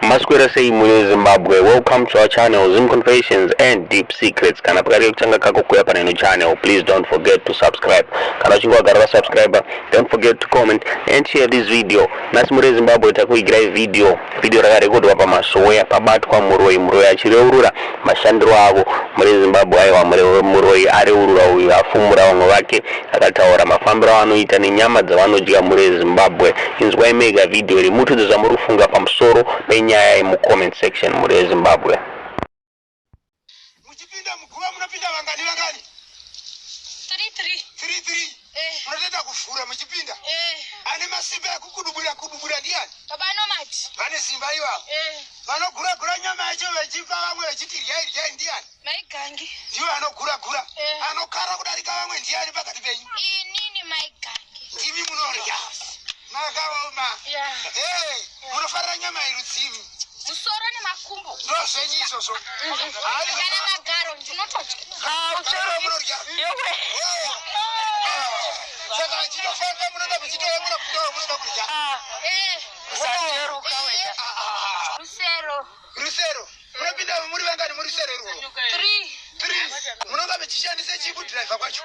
Masquerade say mune Zimbabwe. Welcome to our channel, Zim Confessions and Deep Secrets. Kana pakari kuchanga kako kuya paneno channel. Please don't forget to subscribe. Kana chingwa garaba subscriber. Don't forget to comment and share this video. Nasi mure Zimbabwe takuigira video rakarekodwa Pamasowe pabatu kwa Muroyi Areurura mashandiro avo mure Zimbabwe aiwa Muroyi Areurura uyu afumura vanhu vake akataura mafambiro anoita nenyama dzavanodya mure Zimbabwe. Inzwai mega video iri mutudze zvamurufunga pamusoro penyaya mu comment section mure Zimbabwe. Muchipinda muguva munopinda vangani 33 munotenda kufura muchipinda ane masimba ekukudubura ndiani baba nomati vane simba iwa vanogura nyama yacho vachipa vamwe vachiti ryai ndiani maigangi ndiwo anogura anokara kudarika vamwe ndiani pakati penyu inini maigangi ndimi munorya makaoma munofarira nyama irudzimi musoro nemakumbo ndozvenyi izvozvo kana magaro ndinotodya uchero munorya saka achitofamba munoda muchitoemura kudaro munoda kudya rusero munopinda muri vangani muri rusero irwo 3 munonga muchishandise chii kudhiraivha kwacho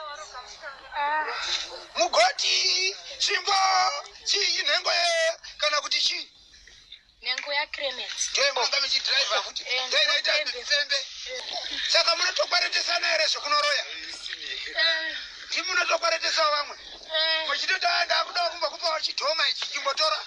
mugoti tsvimbo chii nhengo kana kuti chii nengo ya Clemens munonga muchidhiraivha kuti ndainoita pembe saka munotokwaretesana here zvekunoroya ndimunotokwaretesawo vamwe muchitoti ndakuda kumba kupawo chidhoma ichi chimbotora